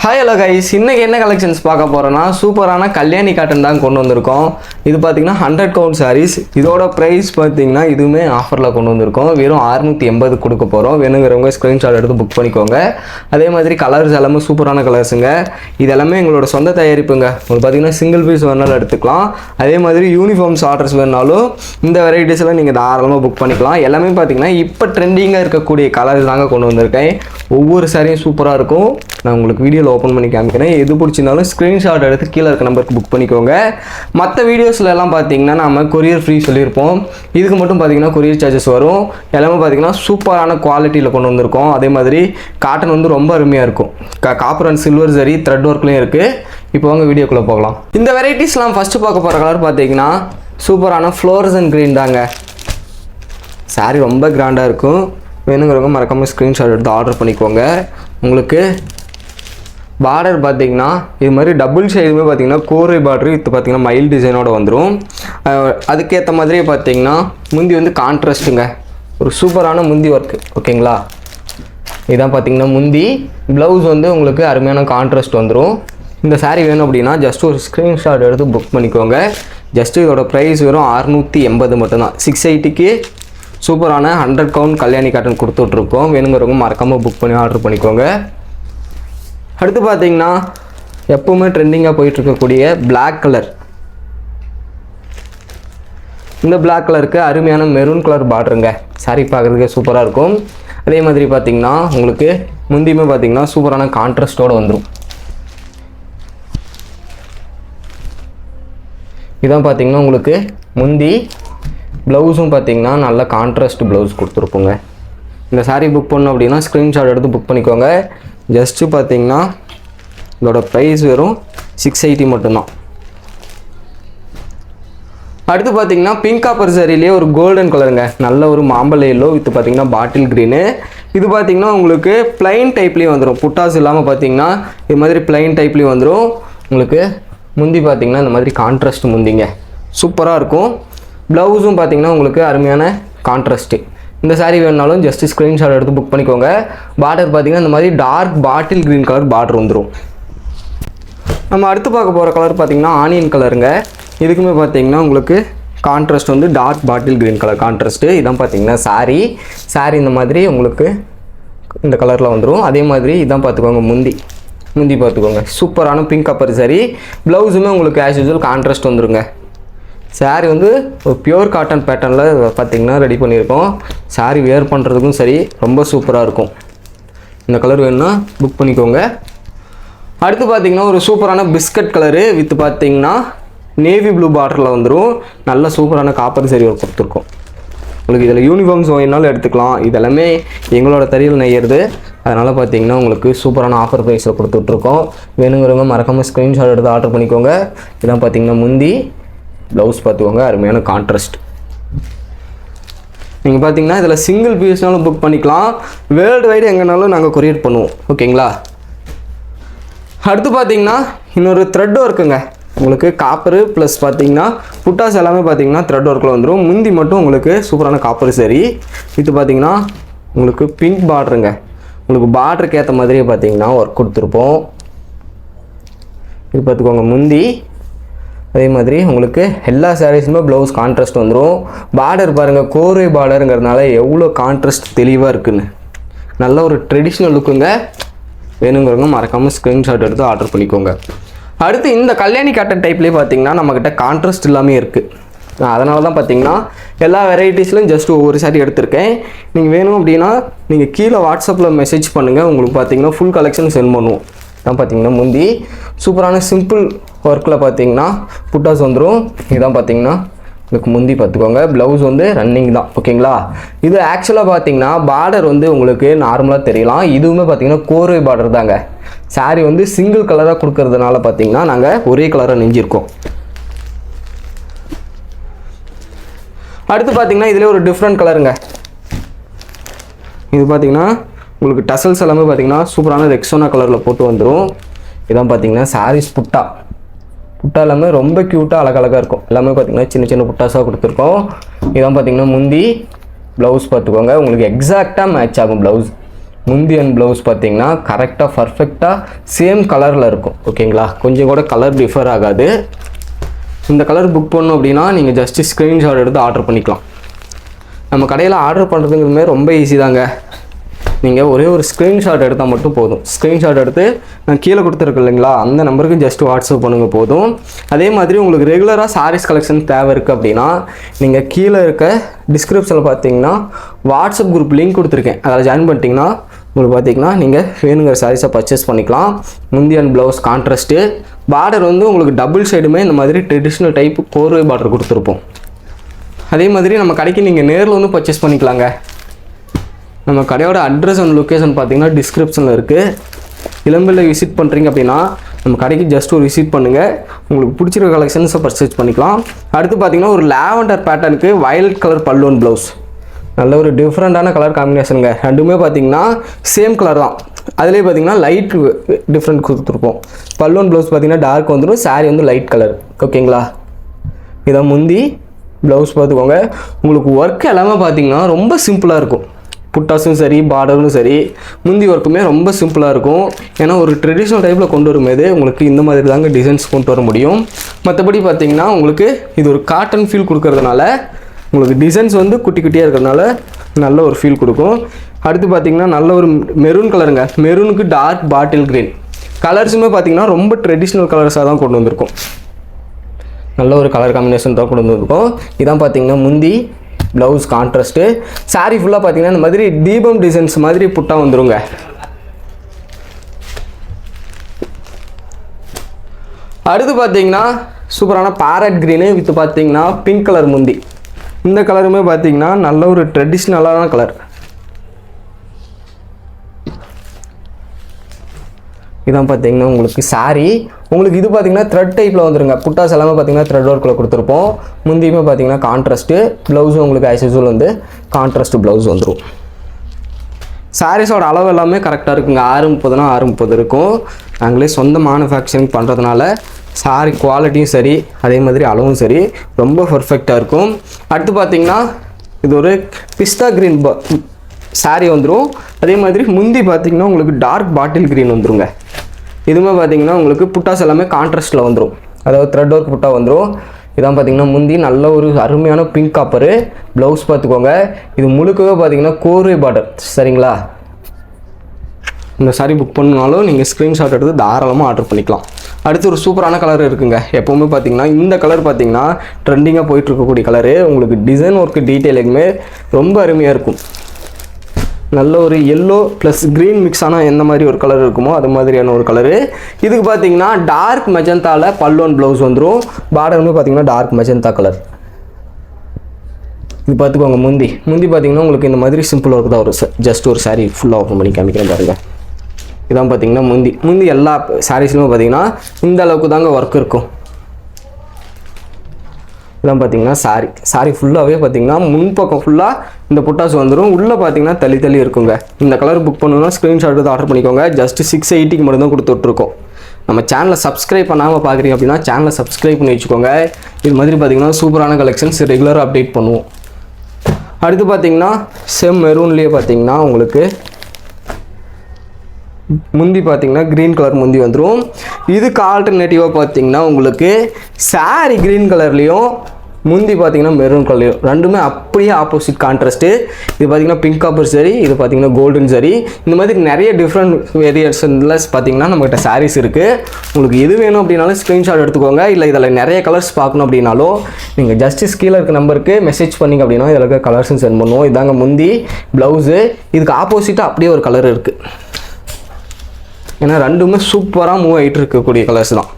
Hi hello guys, இன்னைக்கு என்ன collections பார்க்க போகிறோன்னா சூப்பரான கல்யாணி காட்டன் தான் கொண்டு வந்திருக்கோம். இது பார்த்தீங்கன்னா 100 கவுண்ட் சாரீஸ். இதோட ப்ரைஸ் பார்த்தீங்கன்னா இதுவுமே ஆஃபரில் கொண்டு வந்திருக்கோம். வெறும் 680 கொடுக்க போகிறோம். வேணுங்கிறவங்க ஸ்க்ரீன்ஷாட் எடுத்து புக் பண்ணிக்கோங்க. அதே மாதிரி கலர்ஸ் எல்லாமே சூப்பரான கலர்ஸுங்க. இது எல்லாமே எங்களோட சொந்த தயாரிப்புங்க. உங்களுக்கு பார்த்தீங்கன்னா சிங்கிள் பீஸ் வேணாலும் எடுத்துக்கலாம். அதே மாதிரி யூனிஃபார்ம்ஸ் ஆர்டர்ஸ் வேணாலும் இந்த வெரைட்டிஸில் நீங்கள் தாராளமாக புக் பண்ணிக்கலாம். எல்லாமே பார்த்தீங்கன்னா இப்போ ட்ரெண்டிங்காக இருக்கக்கூடிய கலர்ஸ் தாங்க கொண்டு வந்திருக்கேன். ஒவ்வொரு சாரியும் சூப்பராக இருக்கும். நான் உங்களுக்கு வீடியோவில் ஓப்பன் பண்ணி காமிக்கிறேன். எது பிடிச்சிருந்தாலும் ஸ்க்ரீன்ஷாட் எடுத்து கீழே இருக்க நம்பருக்கு புக் பண்ணிக்கோங்க. மற்ற வீடியோஸில் எல்லாம் பார்த்தீங்கன்னா நம்ம கொரியர் ஃப்ரீ சொல்லியிருப்போம். இதுக்கு மட்டும் பார்த்தீங்கன்னா கொரியர் சார்ஜஸ் வரும். எல்லாமே பார்த்தீங்கன்னா சூப்பரான குவாலிட்டியில் கொண்டு வந்திருக்கோம். அதே மாதிரி காட்டன் வந்து ரொம்ப அருமையாக இருக்கும். காப்பர் அண்ட் சில்வர் சரி த்ரெட் ஒர்க்லேயும் இருக்குது. இப்போ வாங்க வீடியோக்குள்ளே போகலாம். இந்த வெரைட்டிஸ்லாம் ஃபஸ்ட்டு பார்க்க போகிற கலர் பார்த்தீங்கன்னா சூப்பரான ஃப்ளோரஸ் அண்ட் க்ரீன் தாங்க. சாரி ரொம்ப கிராண்டாக இருக்கும். வேணுங்கிறவங்க மறக்காமல் ஸ்க்ரீன்ஷாட் எடுத்து ஆர்டர் பண்ணிக்கோங்க. உங்களுக்கு பார்டர் பார்த்தீங்கன்னா இது மாதிரி டபுள் ஷேடுமே பார்த்தீங்கன்னா கோரை பார்டர் இது பார்த்தீங்கன்னா மைல் டிசைனோட வந்துடும். அதுக்கேற்ற மாதிரியே பார்த்தீங்கன்னா முந்தி வந்து கான்ட்ராஸ்ட்டுங்க. ஒரு சூப்பரான முந்தி ஒர்க்கு. ஓகேங்களா, இதான் பார்த்தீங்கன்னா முந்தி. ப்ளவுஸ் வந்து உங்களுக்கு அருமையான கான்ட்ராஸ்ட் வந்துடும். இந்த சாரீ வேணும் அப்படின்னா ஜஸ்ட் ஒரு ஸ்க்ரீன்ஷாட் எடுத்து புக் பண்ணிக்கோங்க. ஜஸ்ட்டு இதோட ப்ரைஸ் வெறும் 680 மட்டும்தான். 680க்கு சூப்பரான 100 கவுண்ட் கல்யாணி காட்டன் கொடுத்துட்ருக்கோம். வேணுங்கிறவங்க மறக்காமல் புக் பண்ணி ஆர்டர் பண்ணிக்கோங்க. அடுத்து பார்த்தீங்கன்னா எப்போவுமே ட்ரெண்டிங்காக போயிட்டுருக்கக்கூடிய பிளாக் கலர். இந்த பிளாக் கலருக்கு அருமையான மெரூன் கலர் பார்டருங்க. சாரி பார்க்குறதுக்கே சூப்பராக இருக்கும். அதே மாதிரி பார்த்தீங்கன்னா உங்களுக்கு முந்தியுமே பார்த்தீங்கன்னா சூப்பரான கான்ட்ராஸ்டோடு வந்துடும். இதான் பார்த்தீங்கன்னா உங்களுக்கு முந்தி. ப்ளவுஸும் பார்த்தீங்கன்னா நல்ல கான்ட்ராஸ்ட் ப்ளவுஸ் கொடுத்துருப்போங்க. இந்த சாரீ புக் பண்ணோம் அப்படின்னா ஸ்க்ரீன்ஷாட் எடுத்து புக் பண்ணிக்கோங்க. ஜஸ்ட்டு பார்த்தீங்கன்னா இதோட ப்ரைஸ் வெறும் 680 மட்டும்தான். அடுத்து பார்த்தீங்கன்னா பிங்க் காப்பர் சாரிலேயே ஒரு கோல்டன் கலருங்க. நல்ல ஒரு மாம்பழ எல்லோ வித் பார்த்தீங்கன்னா பாட்டில் க்ரீனு. இது பார்த்தீங்கன்னா உங்களுக்கு பிளைன் டைப்லேயும் வந்துடும். புட்டாஸ் இல்லாமல் பார்த்தீங்கன்னா இது மாதிரி பிளைன் டைப்லேயும் வந்துடும். உங்களுக்கு முந்தி பார்த்தீங்கன்னா இந்த மாதிரி கான்ட்ராஸ்ட் முந்திங்க சூப்பராக இருக்கும். ப்ளவுஸும் பார்த்தீங்கன்னா உங்களுக்கு அருமையான கான்ட்ராஸ்ட்டு. இந்த சாரீ வேணுனாலும் ஜஸ்ட் ஸ்க்ரீன்ஷாட் எடுத்து புக் பண்ணிக்கோங்க. பார்டர் பார்த்தீங்கன்னா இந்த மாதிரி dark bottle green colour border வந்துடும். நம்ம அடுத்து பார்க்க போகிற கலர் பார்த்தீங்கன்னா ஆனியன் கலருங்க. இதுக்குமே பார்த்தீங்கன்னா உங்களுக்கு கான்ட்ராஸ்ட் வந்து dark bottle green colour contrast. இதான் பார்த்தீங்கன்னா சாரீ இந்த மாதிரி உங்களுக்கு இந்த கலரில் வந்துடும். அதே மாதிரி இதான் பார்த்துக்கோங்க முந்தி பார்த்துக்கோங்க. சூப்பரான பிங்க் கப்பர் சாரீ. ப்ளவுஸுமே உங்களுக்கு ஆஸ் யூஸ்வல் கான்ட்ராஸ்ட் வந்துடுங்க. சாரீ வந்து ஒரு பியூர் காட்டன் பேட்டர்னில் பார்த்திங்கன்னா ரெடி பண்ணியிருக்கோம். சாரீ வேர் பண்ணுறதுக்கும் சரி ரொம்ப சூப்பராக இருக்கும். இந்த கலர் வேணும்னா புக் பண்ணிக்கோங்க. அடுத்து பார்த்திங்கன்னா ஒரு சூப்பரான பிஸ்கட் கலரு வித் பார்த்திங்கன்னா நேவி ப்ளூ பார்டரில் வந்துடும். நல்ல சூப்பரான காப்பர் சாரீ ஒரு கொடுத்துருக்கோம். உங்களுக்கு இதில் யூனிஃபார்ம்ஸ் வேணாலும் எடுத்துக்கலாம். இதெல்லாமே எங்களோட தறியில் நெய்யிறது. அதனால் பார்த்தீங்கன்னா உங்களுக்கு சூப்பரான ஆஃபர் ப்ரைஸில் கொடுத்துட்ருக்கோம். வேணுங்கிறவங்க மறக்காமல் ஸ்க்ரீன்ஷாட் எடுத்து ஆர்டர் பண்ணிக்கோங்க. இதான் பார்த்திங்கன்னா முந்தி. ப்ளவுஸ் பார்த்துக்கோங்க அருமையான கான்ட்ராஸ்ட். நீங்கள் பார்த்தீங்கன்னா இதில் சிங்கிள் பீஸ்னாலும் புக் பண்ணிக்கலாம். வேர்ல்டு வைடு எங்கேனாலும் நாங்கள் கொரியர் பண்ணுவோம். ஓகேங்களா. அடுத்து பார்த்தீங்கன்னா இன்னொரு த்ரெட் ஒர்க்குங்க. உங்களுக்கு காப்பரு ப்ளஸ் பார்த்தீங்கன்னா புட்டாஸ் எல்லாமே பார்த்தீங்கன்னா த்ரெட் ஒர்க்கில் வந்துடும். முந்தி மட்டும் உங்களுக்கு சூப்பரான காப்பர் சரி. இது பார்த்தீங்கன்னா உங்களுக்கு பிங்க் பார்டருங்க. உங்களுக்கு பார்டருக்கு ஏற்ற மாதிரியே பார்த்தீங்கன்னா ஒர்க் கொடுத்துருப்போம். இது பார்த்துக்கோங்க முந்தி. அதே மாதிரி உங்களுக்கு எல்லா சாரீஸுமே ப்ளவுஸ் கான்ட்ராஸ்ட் வந்துடும். பார்டர் பாருங்கள் கோரை பார்டருங்கிறதுனால எவ்வளோ கான்ட்ராஸ்ட் தெளிவாக இருக்குன்னு. நல்ல ஒரு ட்ரெடிஷ்னல் லுக்குங்க. வேணுங்கிறவங்க மறக்காமல் ஸ்க்ரீன்ஷாட் எடுத்து ஆர்டர் பண்ணிக்கோங்க. அடுத்து இந்த கல்யாணி காட்டன் டைப்லேயே பார்த்தீங்கன்னா நம்மக்கிட்ட கான்ட்ராஸ்ட் எல்லாமே இருக்குது. அதனால தான் பார்த்தீங்கன்னா எல்லா வெரைட்டிஸ்லையும் ஜஸ்ட் ஒவ்வொரு சாரீ எடுத்திருக்கேன். நீங்கள் வேணும் அப்படின்னா நீங்கள் கீழே வாட்ஸ்அப்பில் மெசேஜ் பண்ணுங்கள். உங்களுக்கு பார்த்தீங்கன்னா ஃபுல் கலெக்ஷன் சென்ட் பண்ணுவோம். தான் பார்த்தீங்கன்னா முந்தி சூப்பரான சிம்பிள் ஒர்க்கில் பார்த்தீங்கன்னா புட்டாஸ் வந்துடும். இதுதான் பார்த்தீங்கன்னா இதுக்கு முந்தி பார்த்துக்கோங்க. ப்ளவுஸ் வந்து ரன்னிங் தான். ஓகேங்களா. இது ஆக்சுவலாக பார்த்தீங்கன்னா பார்டர் வந்து உங்களுக்கு நார்மலாக தெரியலாம். இதுவுமே பார்த்தீங்கன்னா கோரை பார்டர் தாங்க. சாரீ வந்து சிங்கிள் கலராக கொடுக்கறதுனால பார்த்தீங்கன்னா நாங்கள் ஒரே கலராக நெஞ்சிருக்கோம். அடுத்து பார்த்தீங்கன்னா இதில் ஒரு டிஃப்ரெண்ட் கலருங்க. இது பார்த்தீங்கன்னா உங்களுக்கு டசல்ஸ் எல்லாமே பார்த்தீங்கன்னா சூப்பரான ரெக்ஸோனா கலரில் போட்டு வந்துடும். இதான் பார்த்தீங்கன்னா சாரீஸ் புட்டா எல்லாமே ரொம்ப க்யூட்டாக அழகழகாக இருக்கும். எல்லாமே பார்த்தீங்கன்னா சின்ன சின்ன புட்டாஸாக கொடுத்துருக்கோம். இதான் பார்த்தீங்கன்னா முந்தி. ப்ளவுஸ் பார்த்துக்கோங்க உங்களுக்கு எக்ஸாக்டாக மேட்ச் ஆகும் ப்ளவுஸ். முந்தி அண்ட் ப்ளவுஸ் பார்த்தீங்கன்னா கரெக்டாக பர்ஃபெக்டாக சேம் கலரில் இருக்கும். ஓகேங்களா, கொஞ்சம் கூட கலர் டிஃபர் ஆகாது. இந்த கலர் புக் பண்ணணும் அப்படின்னா நீங்கள் ஜஸ்ட்டு ஸ்க்ரீன்ஷாட் எடுத்து ஆர்டர் பண்ணிக்கலாம். நம்ம கடையில் ஆர்டர் பண்ணுறதுங்கிறதுமே ரொம்ப ஈஸி தாங்க. நீங்கள் ஒரே ஒரு ஸ்க்ரீன்ஷாட் எடுத்தால் மட்டும் போதும். ஸ்க்ரீன்ஷாட் எடுத்து நான் கீழே கொடுத்துருக்கு இல்லைங்களா, அந்த நம்பருக்கு ஜஸ்ட் வாட்ஸ்அப் பண்ணுங்கள் போதும். அதே மாதிரி உங்களுக்கு ரெகுலராக சாரீஸ் கலெக்ஷன் தேவை இருக்குது அப்படின்னா நீங்கள் கீழே இருக்க டிஸ்கிரிப்ஷனில் பார்த்தீங்கன்னா வாட்ஸ்அப் குரூப் லிங்க் கொடுத்துருக்கேன். அதில் ஜாயின் பண்ணிட்டீங்கன்னா உங்களுக்கு பார்த்தீங்கன்னா நீங்கள் வேணுங்கிற சாரீஸை பர்ச்சேஸ் பண்ணிக்கலாம். முந்தி அண்ட் ப்ளவுஸ் கான்ட்ராஸ்ட்டு, பார்டர் வந்து உங்களுக்கு டபுள் சைடுமே இந்த மாதிரி ட்ரெடிஷ்னல் டைப் கோர்வை பார்டர் கொடுத்துருப்போம். அதே மாதிரி நம்ம கடைக்கு நீங்கள் நேரில் வந்து பர்ச்சேஸ் பண்ணிக்கலாங்க. நம்ம கடையோட அட்ரஸ் அண்ட் லொக்கேஷன் பார்த்தீங்கன்னா டிஸ்கிரிப்ஷனில் இருக்குது. இளம்பிள்ளை விசிட் பண்ணுறீங்க அப்படின்னா நம்ம கடைக்கு ஜஸ்ட் ஒரு விசிட் பண்ணுங்கள். உங்களுக்கு பிடிச்சிருக்க கலெக்ஷன்ஸை பர்ச்சேஸ் பண்ணிக்கலாம். அடுத்து பார்த்தீங்கன்னா ஒரு லாவெண்டர் பேட்டர்னுக்கு வயலட் கலர் பல்லு அண்ட் ப்ளவுஸ். நல்ல ஒரு டிஃப்ரெண்ட்டான கலர் காம்பினேஷனுங்க. ரெண்டுமே பார்த்தீங்கன்னா சேம் கலர் தான். அதுலேயே பார்த்தீங்கன்னா லைட் டிஃப்ரெண்ட் கொடுத்துருப்போம். பல்லு அண்ட் ப்ளவுஸ் பார்த்தீங்கன்னா டார்க் வந்துடும், சாரீ வந்து லைட் கலர். ஓகேங்களா, இதை முந்தி ப்ளவுஸ் பார்த்துக்கோங்க. உங்களுக்கு ஒர்க் எல்லாமே பார்த்தீங்கன்னா ரொம்ப சிம்பிளாக இருக்கும். புட்டாஸும் சரி, பார்டரும் சரி, முந்தி ஒர்க்குமே ரொம்ப சிம்பிளாக இருக்கும். ஏன்னா ஒரு ட்ரெடிஷ்னல் டைப்பில் கொண்டு வரும்போது உங்களுக்கு இந்த மாதிரி தாங்க டிசைன்ஸ் கொண்டு வர முடியும். மற்றபடி பார்த்தீங்கன்னா உங்களுக்கு இது ஒரு காட்டன் ஃபீல் கொடுக்கறதுனால உங்களுக்கு டிசைன்ஸ் வந்து குட்டி குட்டியாக இருக்கிறதுனால நல்ல ஒரு ஃபீல் கொடுக்கும். அடுத்து பார்த்தீங்கன்னா நல்ல ஒரு மெரூன் கலருங்க. மெரூனுக்கு டார்க் பாட்டில் கிரீன் கலர்ஸுமே பார்த்தீங்கன்னா ரொம்ப ட்ரெடிஷ்னல் கலர்ஸாக தான் கொண்டு வந்திருக்கும். நல்ல ஒரு கலர் காம்பினேஷன் தான் கொண்டு வந்திருக்கும். இதான் பார்த்தீங்கன்னா முந்தி ப்ளவுஸ் கான்ட்ராஸ்ட்டு. சாரீ ஃபுல்லாக பார்த்தீங்கன்னா இந்த மாதிரி தீபம் டிசைன்ஸ் மாதிரி புட்டா வந்துருங்க. அடுத்து பார்த்தீங்கன்னா சூப்பரான பேரட் க்ரீனு வித் பார்த்தீங்கன்னா பிங்க் கலர் முந்தி. இந்த கலருமே பார்த்தீங்கன்னா நல்ல ஒரு ட்ரெடிஷ்னலான கலர். இதான் பார்த்தீங்கன்னா உங்களுக்கு சாரீ. உங்களுக்கு இது பார்த்தீங்கன்னா த்ரெட் டைப்பில் வந்துருங்க. புட்டாஸ் எல்லாமே பார்த்தீங்கன்னா த்ரெட் ஒர்க்கில் கொடுத்துருப்போம். முந்தியுமே பார்த்தீங்கன்னா கான்ட்ராஸ்ட்டு. ப்ளவுஸும் உங்களுக்கு ஆஸ் யூசுவல் வந்து கான்ட்ராஸ்ட் ப்ளவுஸ் வந்துடும். சாரீஸோட அளவு எல்லாமே கரெக்டாக இருக்குங்க. 630னா 630 இருக்கும். நாங்களே சொந்த மேனுஃபேக்சரிங் பண்ணுறதுனால சாரீ குவாலிட்டியும் சரி, அதே மாதிரி அளவும் சரி ரொம்ப பர்ஃபெக்டாக இருக்கும். அடுத்து பார்த்தீங்கன்னா இது ஒரு பிஸ்தா க்ரீன் சாரீ வந்துடும். அதே மாதிரி முந்தி பார்த்தீங்கன்னா உங்களுக்கு டார்க் பாட்டில் க்ரீன் வந்துருங்க. இதுவுமே பார்த்தீங்கன்னா உங்களுக்கு புட்டாஸ் எல்லாமே கான்ட்ராஸ்ட்டில் வந்துடும். அதாவது த்ரெட் ஒர்க் புட்டா வந்துடும். இதான் பார்த்தீங்கன்னா முந்தி நல்ல ஒரு அருமையான பிங்க் காப்பரு. ப்ளவுஸ் பார்த்துக்கோங்க. இது முழுக்கவே பார்த்தீங்கன்னா கோர்வை பார்டர். சரிங்களா, இந்த சாரீ புக் பண்ணாலும் நீங்கள் ஸ்க்ரீன்ஷாட் எடுத்து தாராளமாக ஆர்டர் பண்ணிக்கலாம். அடுத்து ஒரு சூப்பரான கலர் இருக்குங்க. எப்போவுமே பார்த்தீங்கன்னா இந்த கலர் பார்த்தீங்கன்னா ட்ரெண்டிங்காக போயிட்டு இருக்கக்கூடிய கலரு. உங்களுக்கு டிசைன் ஒர்க்கு டீட்டெயிலுமே ரொம்ப அருமையாக இருக்கும். நல்ல ஒரு எல்லோ ப்ளஸ் க்ரீன் மிக்ஸ் ஆனால் எந்த மாதிரி ஒரு கலர் இருக்குமோ அது மாதிரியான ஒரு கலரு. இதுக்கு பார்த்தீங்கன்னா டார்க் மெஜந்தாவில் பல்லோன் ப்ளவுஸ் வந்துடும். பார்டருமே பார்த்தீங்கன்னா டார்க் மெஜந்தா கலர். இது பார்த்துக்கோங்க. முந்தி பார்த்தீங்கன்னா உங்களுக்கு இந்த மாதிரி சிம்பிள் ஒர்க் தான் வரும். ஜஸ்ட் ஒரு சாரீ ஃபுல்லாக ஓப்பன் பண்ணி காமிக்கிறேன் பாருங்கள். இதான் பார்த்தீங்கன்னா முந்தி எல்லா சாரீஸ்லுமே பார்த்தீங்கன்னா இந்த அளவுக்கு தாங்க ஒர்க் இருக்கும். இதான் பார்த்தீங்கன்னா சாரீ ஃபுல்லாகவே பார்த்தீங்கன்னா முன்பக்கம் ஃபுல்லாக இந்த புட்டாஸ் வந்துடும். உள்ளே பார்த்தீங்கன்னா தள்ளி இருக்குங்க. இந்த கலர் புக் பண்ணணும்னா ஸ்க்ரீன்ஷாட் எடுத்து ஆர்டர் பண்ணிக்கோங்க. ஜஸ்ட் 680க்கு மட்டும் தான் கொடுத்துட்ருக்கோம். நம்ம சேனலை சப்ஸ்கிரைப் பண்ணாமல் பார்க்குறீங்க அப்படின்னா சேனலை சப்ஸ்கிரைப் பண்ணி வச்சுக்கோங்க. இது மாதிரி பார்த்தீங்கன்னா சூப்பரான கலெக்ஷன்ஸ் ரெகுலராக அப்டேட் பண்ணுவோம். அடுத்து பார்த்தீங்கன்னா சேம் மெரூன்லேயே பார்த்தீங்கன்னா உங்களுக்கு முந்தி பார்த்தீங்கன்னா க்ரீன் கலர் முந்தி வந்துடும். இதுக்கு ஆல்டர்னேட்டிவாக பார்த்தீங்கன்னா உங்களுக்கு சாரீ க்ரீன் கலர்லேயும் முந்தி பார்த்தீங்கன்னா மெரூன் கலர்லையும் ரெண்டுமே அப்படியே ஆப்போசிட் கான்ட்ராஸ்ட்டு. இது பார்த்தீங்கன்னா பிங்க் காப்பர் சரி, இது பார்த்தீங்கன்னா கோல்டன் சரி. இந்த மாதிரி நிறைய டிஃப்ரெண்ட் வேரியேஷன்ல பார்த்தீங்கன்னா நம்மகிட்ட சாரீஸ் இருக்குது. உங்களுக்கு எது வேணும் அப்படின்னாலும் ஸ்க்ரீன்ஷாட் எடுத்துக்கோங்க. இல்லை இதில் நிறைய கலர்ஸ் பார்க்கணும் அப்படின்னாலும் நீங்கள் ஜஸ்டிஸ் கீழே இருக்க நம்பருக்கு மெசேஜ் பண்ணிங்க அப்படின்னா இதில் இருக்க கலர்ஸும் சென்ட் பண்ணுவோம். இதாங்க முந்தி ப்ளவுஸு. இதுக்கு ஆப்போசிட்டாக அப்படியே ஒரு கலர் இருக்குது. ஏன்னா ரெண்டுமே சூப்பராக மூவ் ஆகிட்டு இருக்கக்கூடிய கலர்ஸ் தான்.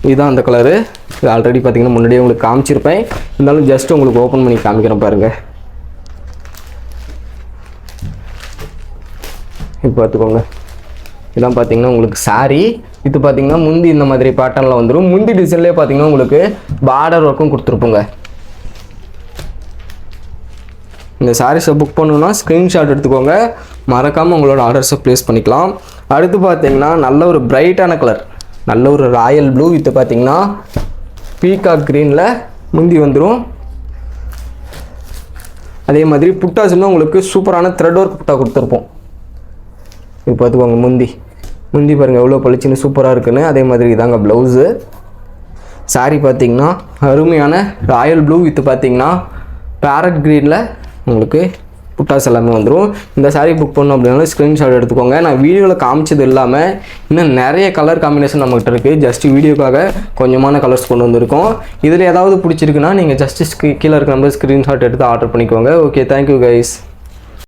இதுதான் அந்த கலரு. இது ஆல்ரெடி பார்த்தீங்கன்னா முன்னாடியே உங்களுக்கு காமிச்சிருப்பேன். இருந்தாலும் ஜஸ்ட் உங்களுக்கு ஓப்பன் பண்ணி காமிக்கிறேன் பாருங்கள். இப்போ பார்த்துக்கோங்க. இதான் பார்த்தீங்கன்னா உங்களுக்கு சாரீ. இது பார்த்தீங்கன்னா முந்தி இந்த மாதிரி பேட்டர்னில் வந்துடும். முந்தி டிசைன்லேயே பார்த்தீங்கன்னா உங்களுக்கு பார்டர் ஒர்க்கும் கொடுத்துருப்போங்க. இந்த சாரீஸை புக் பண்ணணுன்னா ஸ்க்ரீன்ஷாட் எடுத்துக்கோங்க. மறக்காமல் உங்களோட ஆர்டர்ஸை ப்ளேஸ் பண்ணிக்கலாம். அடுத்து பார்த்தீங்கன்னா நல்ல ஒரு பிரைட்டான கலர், நல்ல ஒரு ராயல் ப்ளூ வித் பார்த்தீங்கன்னா பீகாக் க்ரீனில் முந்தி வந்துடும். அதே மாதிரி புட்டாஸுமே உங்களுக்கு சூப்பரான த்ரெட் ஒர்க் புட்டா கொடுத்துருப்போம். இது பார்த்துக்கோங்க முந்தி பாருங்கள் எவ்வளோ பளிச்சுன்னு சூப்பராக இருக்குன்னு. அதே மாதிரி இதாங்க ப்ளவுஸு. சாரீ பார்த்திங்கன்னா அருமையான ராயல் ப்ளூ வித் பார்த்திங்கன்னா பேரட் க்ரீனில் உங்களுக்கு புட்டாஸ் எல்லாமே வந்துடும். இந்த சாரீ புக் பண்ணோம் அப்படின்னா ஸ்க்ரீன்ஷாட் எடுத்துக்கோங்க. நான் வீடியோவில் காமிச்சது இல்லாமல் இன்னும் நிறைய கலர் காம்பினேஷன் நம்மகிட்ட இருக்குது. ஜஸ்ட் வீடியோக்காக கொஞ்சமான கலர்ஸ் கொண்டு வந்திருக்கோம். இதில் ஏதாவது பிடிச்சிருக்குன்னா நீங்கள் ஜஸ்ட் கீழே இருக்க நம்பர் ஸ்க்ரீன்ஷாட் எடுத்து ஆர்டர் பண்ணிக்கோங்க. Okay, thank you guys.